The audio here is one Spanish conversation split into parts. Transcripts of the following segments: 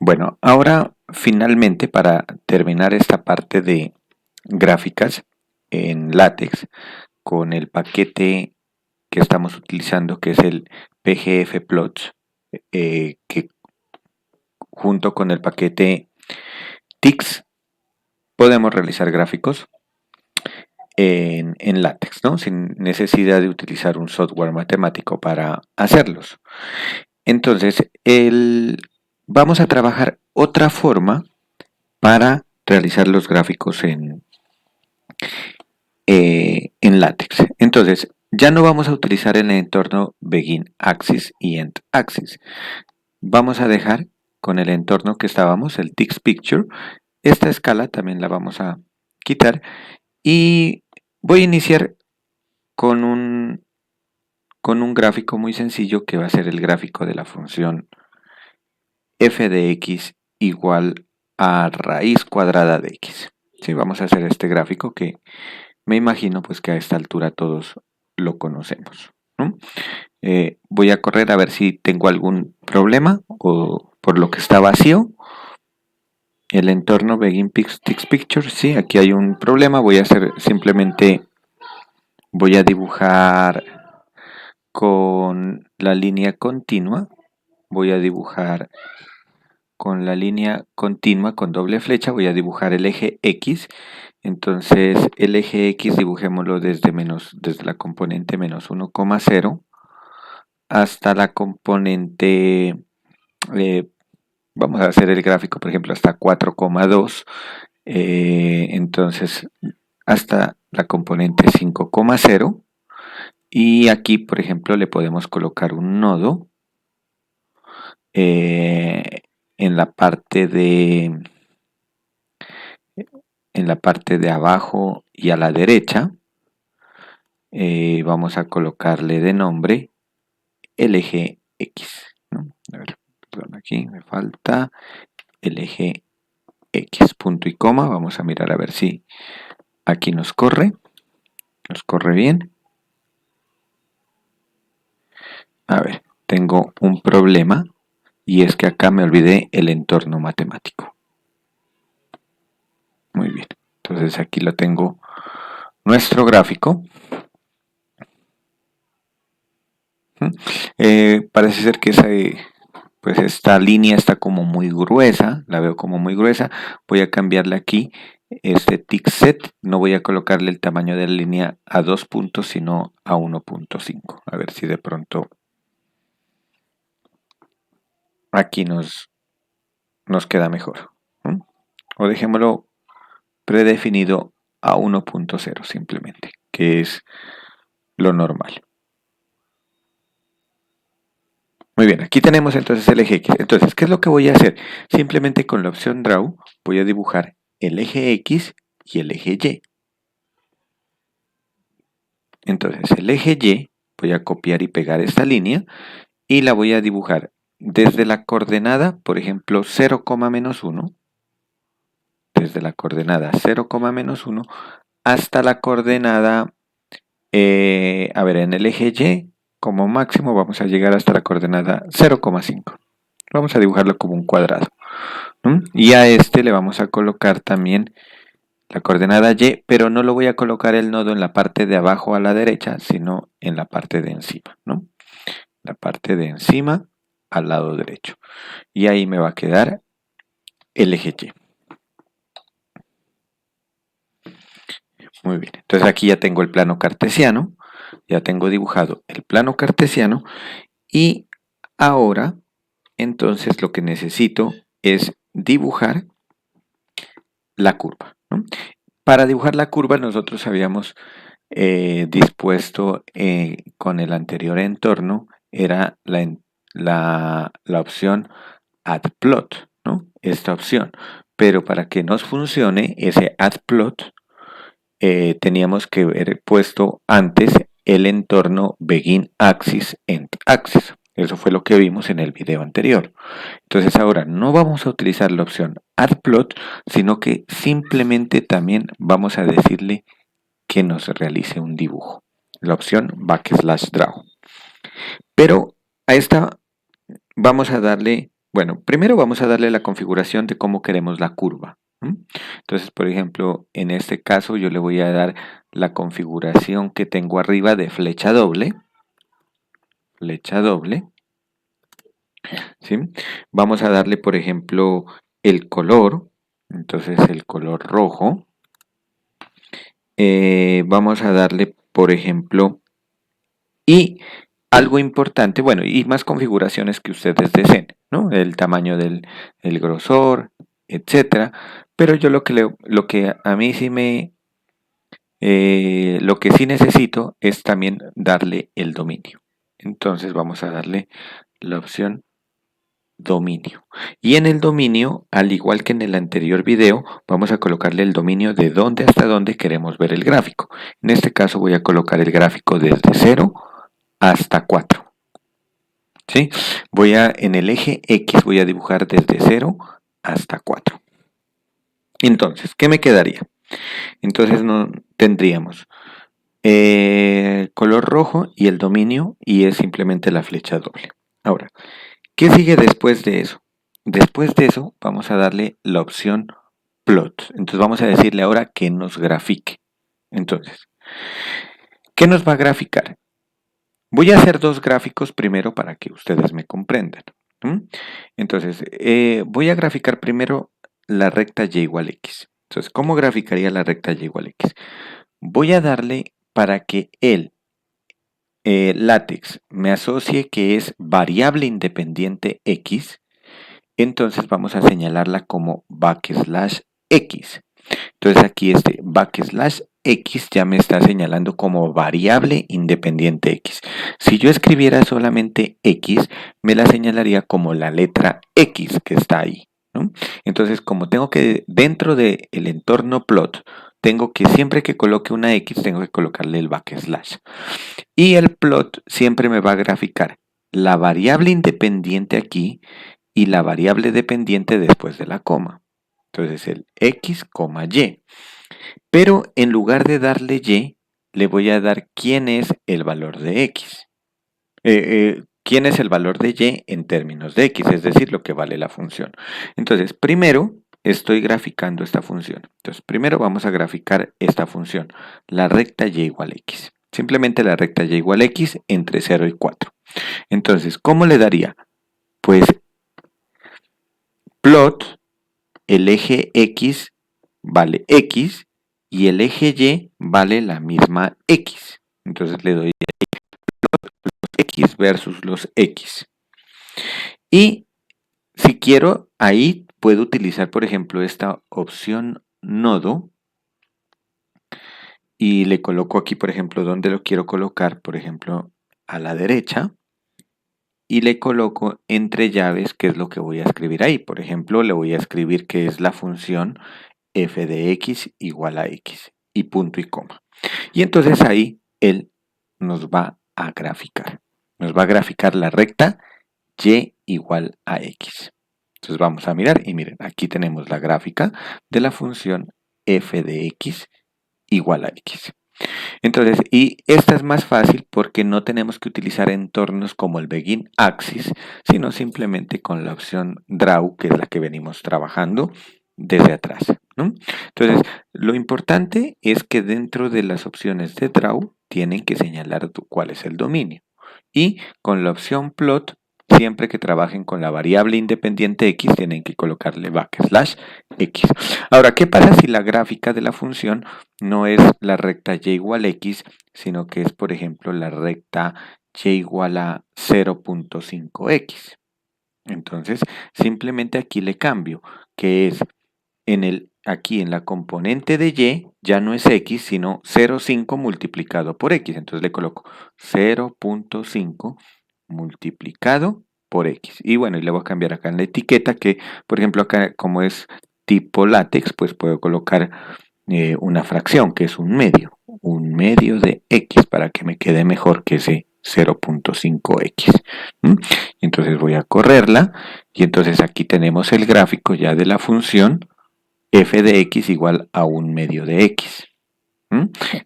Bueno, ahora finalmente para terminar esta parte de gráficas en látex con el paquete que estamos utilizando que es el PGF Plots, que junto con el paquete TIX podemos realizar gráficos en látex, ¿no? Sin necesidad de utilizar un software matemático para hacerlos. Entonces, vamos a trabajar otra forma para realizar los gráficos en látex. Entonces, ya no vamos a utilizar el entorno Begin Axis y End Axis. Vamos a dejar con el entorno que estábamos, el Tix Picture. Esta escala también la vamos a quitar y voy a iniciar con un gráfico muy sencillo que va a ser el gráfico de la función f de x igual a raíz cuadrada de x. Sí, vamos a hacer este gráfico que me imagino pues que a esta altura todos lo conocemos, ¿no? Voy a correr a ver si tengo algún problema o por lo que está vacío. El entorno Begin Tix Picture, sí, aquí hay un problema. Voy a hacer simplemente, voy a dibujar con la línea continua. Voy a dibujar con la línea continua con doble flecha. Voy a dibujar el eje X. Entonces el eje X dibujémoslo desde la componente menos 1,0 hasta la componente, vamos a hacer el gráfico por ejemplo hasta 4,2, entonces hasta la componente 5,0 y aquí por ejemplo le podemos colocar un nodo en la parte de abajo y a la derecha. Vamos a colocarle de nombre el eje X, ¿no? A ver, perdón, aquí me falta el eje X, punto y coma. Vamos a mirar a ver si aquí nos corre bien. A ver, tengo un problema y es que acá me olvidé el entorno matemático. Muy bien, entonces aquí lo tengo nuestro gráfico. Parece ser que pues esta línea está como muy gruesa, la veo como muy gruesa. Voy a cambiarle aquí este tick set, no voy a colocarle el tamaño de la línea a 2 puntos sino a 1,5. A ver si de pronto aquí nos queda mejor, ¿no? O dejémoslo predefinido a 1,0 simplemente, que es lo normal. Muy bien, aquí tenemos entonces el eje X. Entonces, ¿qué es lo que voy a hacer? Simplemente con la opción Draw voy a dibujar el eje X y el eje Y. Entonces, el eje Y voy a copiar y pegar esta línea y la voy a dibujar desde la coordenada, por ejemplo, 0, menos 1, desde la coordenada 0, menos 1 hasta la coordenada, a ver, en el eje Y, como máximo vamos a llegar hasta la coordenada 0,5. Vamos a dibujarlo como un cuadrado. Y a este le vamos a colocar también la coordenada Y, pero no lo voy a colocar el nodo en la parte de abajo a la derecha, sino en la parte de encima, ¿no? La parte de encima al lado derecho. Y ahí me va a quedar el eje Y. Muy bien, entonces aquí ya tengo el plano cartesiano, ya tengo dibujado el plano cartesiano y ahora entonces lo que necesito es dibujar la curva, ¿no? Para dibujar la curva nosotros habíamos dispuesto con el anterior entorno era la opción add plot, ¿no? Esta opción. Pero para que nos funcione ese add plot, teníamos que haber puesto antes el entorno begin axis end axis. Eso fue lo que vimos en el video anterior. Entonces ahora no vamos a utilizar la opción add plot, sino que simplemente también vamos a decirle que nos realice un dibujo. La opción backslash draw. Pero a esta vamos a darle Bueno, primero vamos a darle la configuración de cómo queremos la curva. Entonces, por ejemplo, en este caso yo le voy a dar la configuración que tengo arriba de flecha doble. Flecha doble. ¿Sí? Vamos a darle, por ejemplo, el color. Entonces, el color rojo. Vamos a darle, por ejemplo, y algo importante, bueno, y más configuraciones que ustedes deseen, ¿no? El tamaño del el grosor, etcétera. Pero yo lo que a mí sí lo que sí necesito es también darle el dominio. Entonces vamos a darle la opción dominio. Y en el dominio, al igual que en el anterior video, vamos a colocarle el dominio de dónde hasta dónde queremos ver el gráfico. En este caso voy a colocar el gráfico desde 0 hasta 4. ¿Sí? En el eje X voy a dibujar desde 0 hasta 4. Entonces, ¿qué me quedaría? Entonces no tendríamos color rojo y el dominio y es simplemente la flecha doble. Ahora, ¿qué sigue después de eso? Después de eso vamos a darle la opción plot. Entonces vamos a decirle ahora que nos grafique. Entonces, ¿qué nos va a graficar? Voy a hacer dos gráficos primero para que ustedes me comprendan. Entonces, voy a graficar primero la recta y igual x. Entonces, ¿cómo graficaría la recta y igual x? Voy a darle para que el látex me asocie que es variable independiente x. Entonces vamos a señalarla como backslash x. Entonces aquí este backslash x ya me está señalando como variable independiente x. Si yo escribiera solamente x, me la señalaría como la letra x que está ahí, ¿no? Entonces, como tengo que, dentro del entorno plot, tengo que siempre que coloque una x, tengo que colocarle el backslash. Y el plot siempre me va a graficar la variable independiente aquí y la variable dependiente después de la coma. Entonces el x, y. Pero en lugar de darle y, le voy a dar quién es el valor de x. Quién es el valor de y en términos de x, es decir, lo que vale la función. Entonces, primero estoy graficando esta función. Entonces, primero vamos a graficar esta función, la recta y igual x. Simplemente la recta y igual x entre 0 y 4. Entonces, ¿cómo le daría? Pues plot, el eje x vale x y el eje y vale la misma x. Entonces le doy x versus los x. Y si quiero, ahí puedo utilizar, por ejemplo, esta opción nodo. Y le coloco aquí, por ejemplo, donde lo quiero colocar, por ejemplo, a la derecha. Y le coloco entre llaves, que es lo que voy a escribir ahí. Por ejemplo, le voy a escribir que es la función f de x igual a x. Y punto y coma. Y entonces ahí él nos va a graficar. Nos va a graficar la recta y igual a x. Entonces vamos a mirar y miren, aquí tenemos la gráfica de la función f de x igual a x. Entonces, y esta es más fácil porque no tenemos que utilizar entornos como el Begin Axis, sino simplemente con la opción Draw, que es la que venimos trabajando desde atrás, ¿no? Entonces, lo importante es que dentro de las opciones de Draw tienen que señalar cuál es el dominio. Y con la opción Plot, siempre que trabajen con la variable independiente x, tienen que colocarle backslash x. Ahora, ¿qué pasa si la gráfica de la función no es la recta y igual a x, sino que es, por ejemplo, la recta y igual a 0.5x? Entonces, simplemente aquí le cambio, que es aquí en la componente de y, ya no es x, sino 0.5 multiplicado por x. Entonces le coloco 0.5 multiplicado por x. Y bueno, y le voy a cambiar acá en la etiqueta que, por ejemplo, acá como es tipo látex, pues puedo colocar una fracción, que es un medio de x, para que me quede mejor que ese 0.5x. Entonces voy a correrla, y entonces aquí tenemos el gráfico ya de la función f de x igual a un medio de x.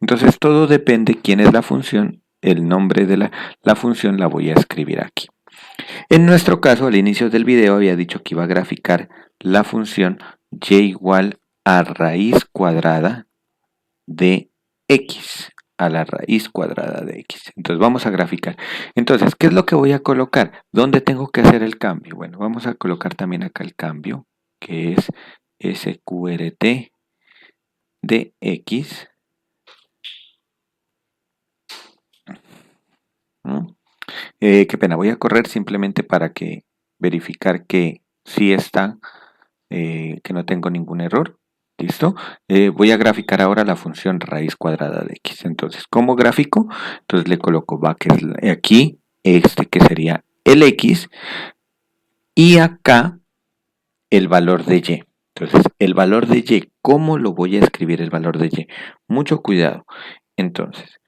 Entonces todo depende quién es la función, el nombre de la función la voy a escribir aquí. En nuestro caso, al inicio del video había dicho que iba a graficar la función y igual a raíz cuadrada de x, a la raíz cuadrada de x. Entonces vamos a graficar. Entonces, ¿qué es lo que voy a colocar? ¿Dónde tengo que hacer el cambio? Bueno, vamos a colocar también acá el cambio, que es sqrt de x. ¿No? Qué pena, voy a correr simplemente para que verificar que sí está, que no tengo ningún error. ¿Listo? Voy a graficar ahora la función raíz cuadrada de x. Entonces, ¿cómo gráfico? Entonces le coloco aquí, que sería el x, y acá el valor de y. Entonces, el valor de y, ¿cómo lo voy a escribir el valor de y? Mucho cuidado. Entonces,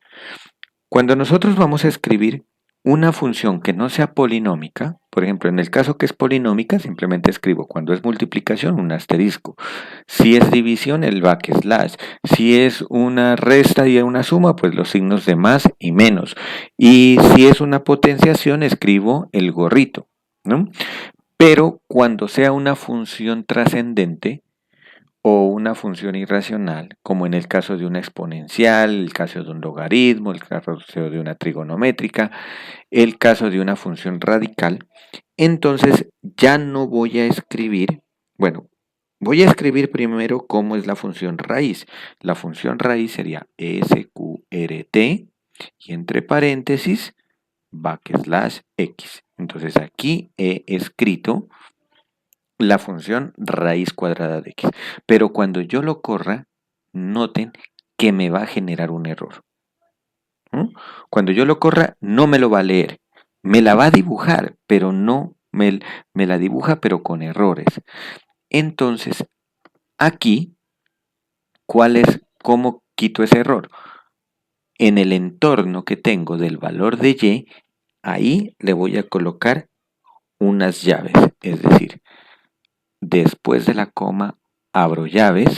cuando nosotros vamos a escribir una función que no sea polinómica, por ejemplo, en el caso que es polinómica, simplemente escribo cuando es multiplicación un asterisco. Si es división, el backslash. Si es una resta y una suma, pues los signos de más y menos. Y si es una potenciación, escribo el gorrito, ¿no? Pero cuando sea una función trascendente, o una función irracional, como en el caso de una exponencial, el caso de un logaritmo, el caso de una trigonométrica, el caso de una función radical, entonces ya no voy a escribir, bueno, voy a escribir primero cómo es la función raíz. La función raíz sería sqrt y entre paréntesis backslash x. Entonces aquí he escrito la función raíz cuadrada de x. Pero cuando yo lo corra, noten que me va a generar un error. ¿No? Cuando yo lo corra, no me lo va a leer. Me la va a dibujar, pero no me la dibuja, pero con errores. Entonces, aquí, ¿cómo quito ese error? En el entorno que tengo del valor de y, ahí le voy a colocar unas llaves. Es decir, después de la coma abro llaves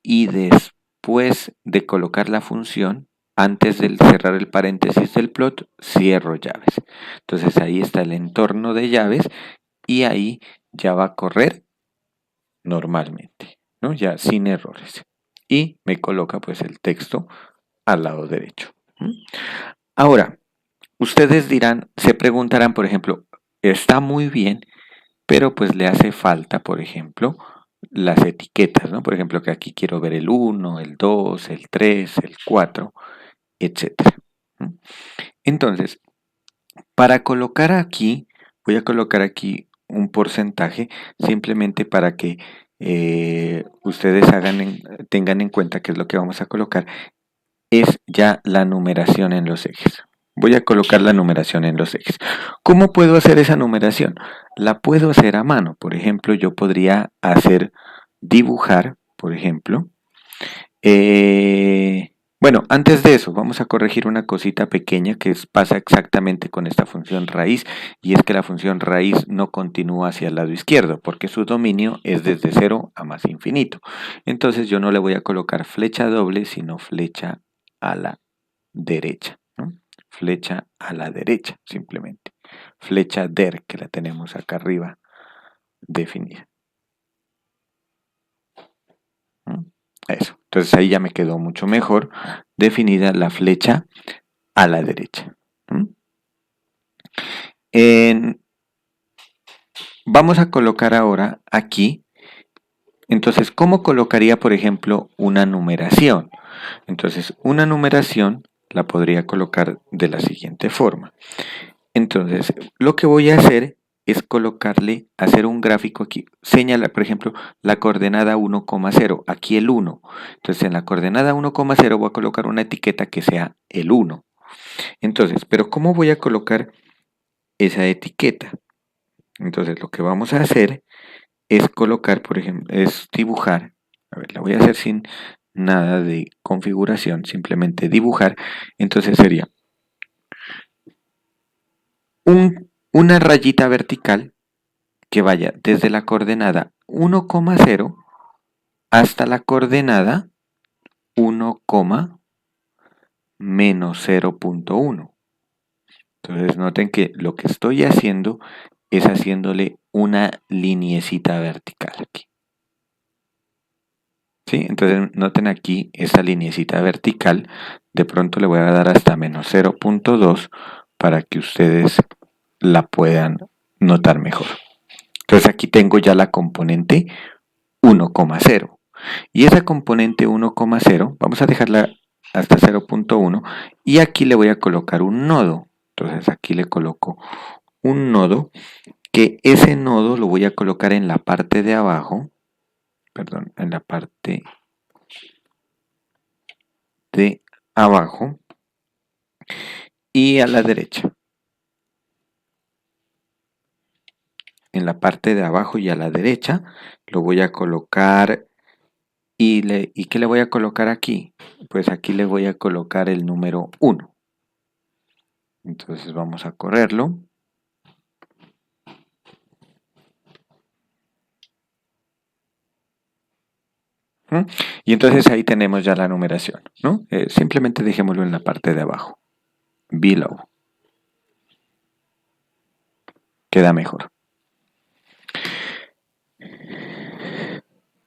y después de colocar la función, antes de cerrar el paréntesis del plot, cierro llaves. Entonces ahí está el entorno de llaves y ahí ya va a correr normalmente, ¿no? Ya sin errores. Y me coloca pues el texto al lado derecho. Ahora, ustedes dirán, se preguntarán, por ejemplo, está muy bien, pero pues le hace falta, por ejemplo, las etiquetas, ¿no? Por ejemplo, que aquí quiero ver el 1, el 2, el 3, el 4, etcétera. Entonces, para colocar aquí, voy a colocar aquí un porcentaje simplemente para que ustedes tengan en cuenta que es lo que vamos a colocar, es ya la numeración en los ejes. Voy a colocar la numeración en los ejes. ¿Cómo puedo hacer esa numeración? La puedo hacer a mano. Por ejemplo, yo podría dibujar, por ejemplo. Bueno, antes de eso, vamos a corregir una cosita pequeña que pasa exactamente con esta función raíz, y es que la función raíz no continúa hacia el lado izquierdo, porque su dominio es desde 0 a más infinito. Entonces yo no le voy a colocar flecha doble, sino flecha a la derecha, ¿no? Flecha a la derecha, simplemente. Flecha der, que la tenemos acá arriba definida. ¿No? Eso. Entonces ahí ya me quedó mucho mejor definida la flecha a la derecha. ¿No? Vamos a colocar ahora aquí. Entonces, ¿cómo colocaría, por ejemplo, una numeración? Entonces, una numeración la podría colocar de la siguiente forma. Entonces, lo que voy a hacer es hacer un gráfico aquí. Señala, por ejemplo, la coordenada 1,0, aquí el 1. Entonces, en la coordenada 1,0 voy a colocar una etiqueta que sea el 1. Entonces, pero ¿cómo voy a colocar esa etiqueta? Entonces, lo que vamos a hacer es colocar, por ejemplo, es dibujar. A ver, la voy a hacer sin nada de configuración, simplemente dibujar. Entonces sería una rayita vertical que vaya desde la coordenada 1,0 hasta la coordenada 1, menos 0,1. Entonces noten que lo que estoy haciendo es haciéndole una liniecita vertical aquí. ¿Sí? Entonces noten aquí esta liniecita vertical. De pronto le voy a dar hasta menos 0.2 para que ustedes la puedan notar mejor. Entonces aquí tengo ya la componente 1,0. Y esa componente 1,0 vamos a dejarla hasta 0.1 y aquí le voy a colocar un nodo. Entonces aquí le coloco un nodo, que ese nodo lo voy a colocar en la parte de abajo, perdón, en la parte de abajo y a la derecha. En la parte de abajo y a la derecha lo voy a colocar ¿y qué le voy a colocar aquí? Pues aquí le voy a colocar el número 1. Entonces vamos a correrlo. Y entonces ahí tenemos ya la numeración, ¿no? Simplemente dejémoslo en la parte de abajo. Below. Queda mejor.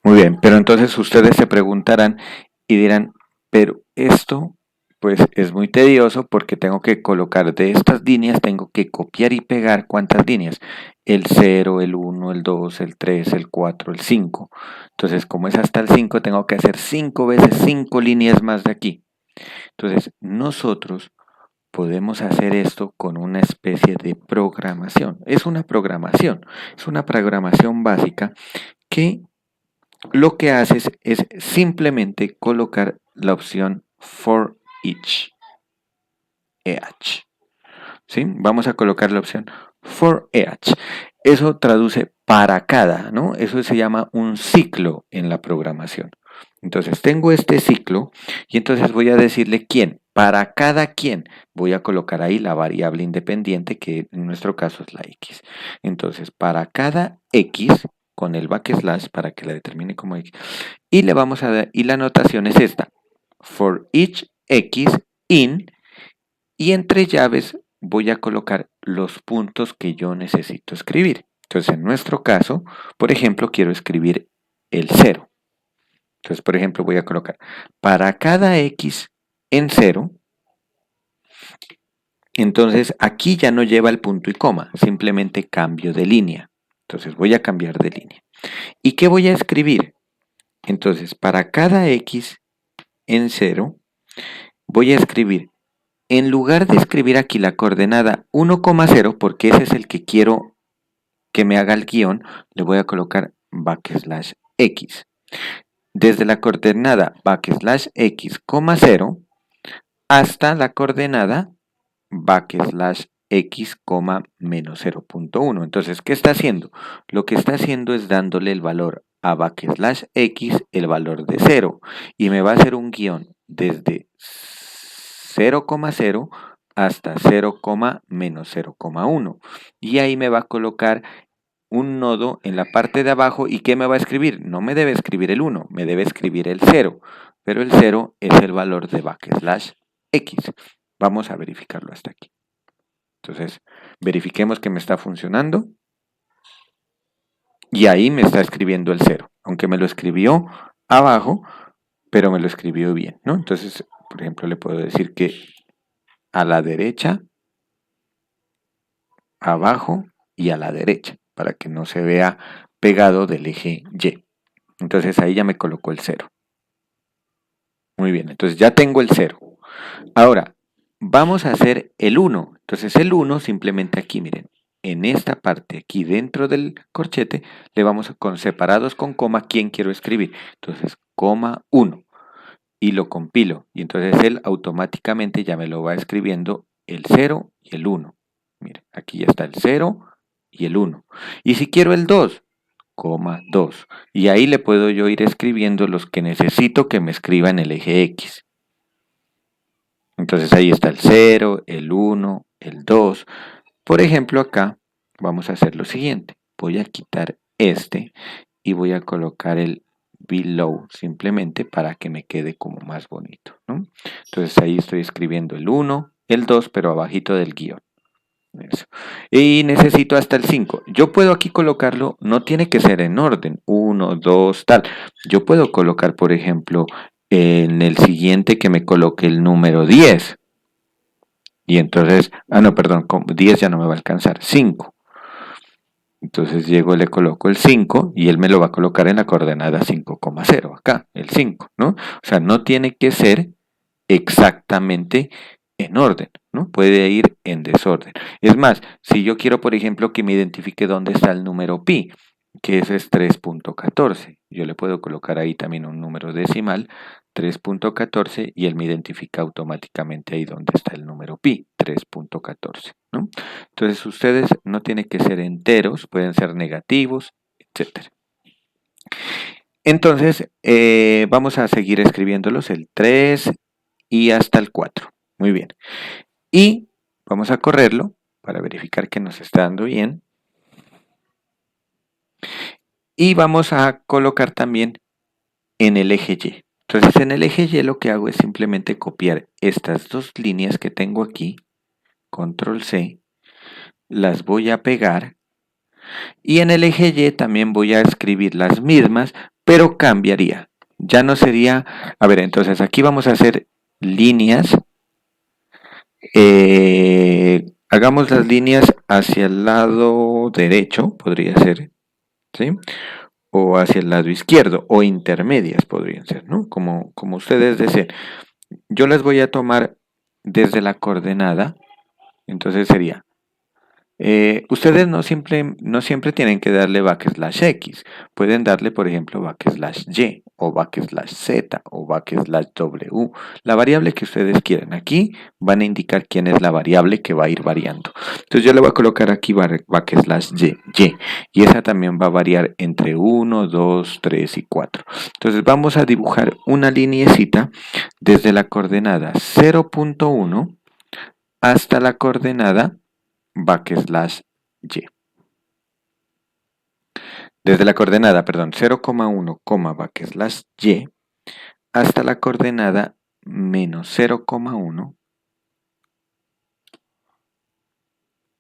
Muy bien, pero entonces ustedes se preguntarán y dirán, pero esto pues es muy tedioso porque tengo que colocar de estas líneas, tengo que copiar y pegar cuántas líneas. El 0, el 1, el 2, el 3, el 4, el 5. Entonces, como es hasta el 5, tengo que hacer 5 veces 5 líneas más de aquí. Entonces, nosotros podemos hacer esto con una especie de programación. Es una programación básica que lo que haces es simplemente colocar la opción for each. ¿Sí? Vamos a colocar la opción for each. Eso traduce para cada, ¿no? Eso se llama un ciclo en la programación. Entonces tengo este ciclo y entonces voy a decirle quién. Para cada quién voy a colocar ahí la variable independiente que en nuestro caso es la x. Entonces para cada x con el backslash para que la determine como x y le vamos a dar y la notación es esta. For each x in y entre llaves voy a colocar los puntos que yo necesito escribir. Entonces en nuestro caso, por ejemplo, quiero escribir el 0. Entonces, por ejemplo, voy a colocar para cada x en 0. Entonces, aquí ya no lleva el punto y coma, simplemente cambio de línea. Entonces, voy a cambiar de línea. ¿Y qué voy a escribir? Entonces, para cada x en 0, voy a escribir, en lugar de escribir aquí la coordenada 1,0, porque ese es el que quiero que me haga el guión, le voy a colocar backslash x. Desde la coordenada backslash x, 0 hasta la coordenada backslash x, menos 0.1. Entonces, ¿qué está haciendo? Lo que está haciendo es dándole el valor a backslash x, el valor de 0. Y me va a hacer un guión desde 0,0 hasta 0, menos 0,1. Y ahí me va a colocar un nodo en la parte de abajo. ¿Y qué me va a escribir? No me debe escribir el 1, me debe escribir el 0. Pero el 0 es el valor de backslash x. Vamos a verificarlo hasta aquí. Entonces, verifiquemos que me está funcionando. Y ahí me está escribiendo el 0. Aunque me lo escribió abajo, pero me lo escribió bien, ¿no? Entonces, por ejemplo, le puedo decir que a la derecha, abajo y a la derecha, para que no se vea pegado del eje Y. Entonces ahí ya me colocó el 0. Muy bien, entonces ya tengo el 0. Ahora, vamos a hacer el 1. Entonces el 1 simplemente aquí, miren, en esta parte, aquí dentro del corchete, le vamos con separados con coma, ¿quién quiero escribir? Entonces, coma 1. Y lo compilo. Y entonces él automáticamente ya me lo va escribiendo el 0 y el 1. Miren, aquí ya está el 0 y el 1. Y si quiero el 2, 2. Y ahí le puedo yo ir escribiendo los que necesito que me escriba en el eje X. Entonces ahí está el 0, el 1, el 2. Por ejemplo, acá vamos a hacer lo siguiente. Voy a quitar este y voy a colocar el below simplemente para que me quede como más bonito, ¿no? Entonces ahí estoy escribiendo el 1, el 2, pero abajito del guión. Eso. Y necesito hasta el 5. Yo puedo aquí colocarlo, no tiene que ser en orden, 1, 2, tal. Yo puedo colocar, por ejemplo, en el siguiente que me coloque el número 10. Y entonces, no, perdón, 10 ya no me va a alcanzar, 5. Entonces llego, le coloco el 5 y él me lo va a colocar en la coordenada 5,0, acá, el 5, ¿no? O sea, no tiene que ser exactamente en orden, ¿no? Puede ir en desorden. Es más, si yo quiero, por ejemplo, que me identifique dónde está el número pi, que ese es 3,14, yo le puedo colocar ahí también un número decimal, 3,14, y él me identifica automáticamente ahí dónde está el número pi, 3,14, ¿no? Entonces ustedes no tienen que ser enteros, pueden ser negativos, etcétera. Entonces, vamos a seguir escribiéndolos, el 3 y hasta el 4. Muy bien. Y vamos a correrlo para verificar que nos está dando bien. Y vamos a colocar también en el eje Y. Entonces, en el eje Y lo que hago es simplemente copiar estas dos líneas que tengo aquí, control C, las voy a pegar. Y en el eje Y también voy a escribir las mismas, pero cambiaría. Ya no sería, a ver, entonces aquí vamos a hacer líneas. Hagamos las líneas hacia el lado derecho, podría ser, ¿sí? O hacia el lado izquierdo, o intermedias podrían ser, ¿no? Como ustedes deseen. Yo las voy a tomar desde la coordenada, entonces sería ustedes no siempre tienen que darle backslash X. Pueden darle, por ejemplo, backslash Y o backslash Z o backslash W. La variable que ustedes quieran. Aquí van a indicar quién es la variable que va a ir variando. Entonces yo le voy a colocar aquí backslash Y. Y esa también va a variar entre 1, 2, 3 y 4. Entonces vamos a dibujar una lineecita desde la coordenada 0,1 hasta la coordenada backslash Y. Desde la coordenada, perdón, 0,1, backslash Y hasta la coordenada menos 0,1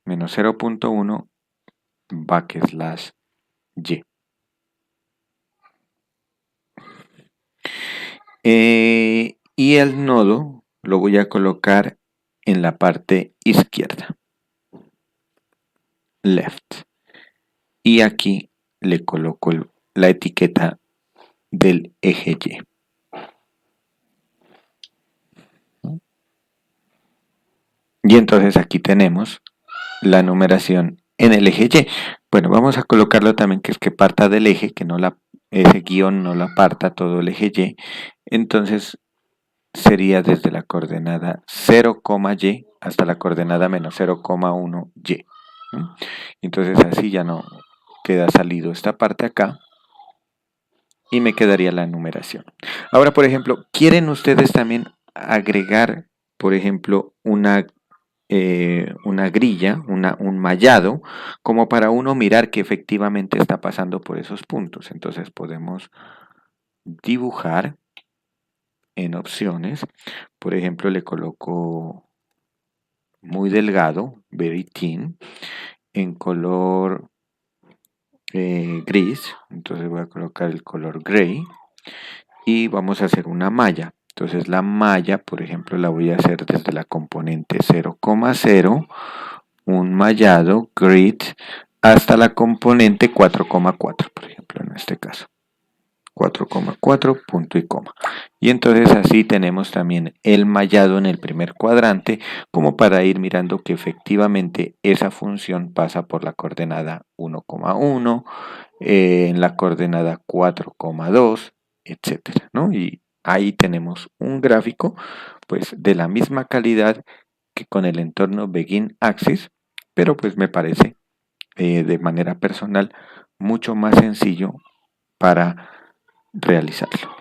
menos 0,1 backslash Y. Y el nodo lo voy a colocar en la parte izquierda. Left. Y aquí le coloco la etiqueta del eje Y. Y entonces aquí tenemos la numeración en el eje Y. Bueno, vamos a colocarlo también que es que parta del eje, que ese guión no la parta todo el eje Y. Entonces sería desde la coordenada 0, Y hasta la coordenada menos 0,1 Y. Entonces así ya no queda salido esta parte acá y me quedaría la numeración. Ahora, por ejemplo, ¿quieren ustedes también agregar, por ejemplo, una grilla, un mallado, como para uno mirar que efectivamente está pasando por esos puntos? Entonces podemos dibujar en opciones. Por ejemplo, le coloco muy delgado, very thin, en color gris. Entonces voy a colocar el color gray y vamos a hacer una malla. Entonces la malla, por ejemplo, la voy a hacer desde la componente 0,0, un mallado grid hasta la componente 4,4, por ejemplo, en este caso. 4,4, punto y coma. Y entonces así tenemos también el mallado en el primer cuadrante, como para ir mirando que efectivamente esa función pasa por la coordenada 1,1, en la coordenada 4,2, etcétera, ¿no? Y ahí tenemos un gráfico, pues, de la misma calidad que con el entorno Begin Axis, pero pues me parece de manera personal mucho más sencillo para realizarlo.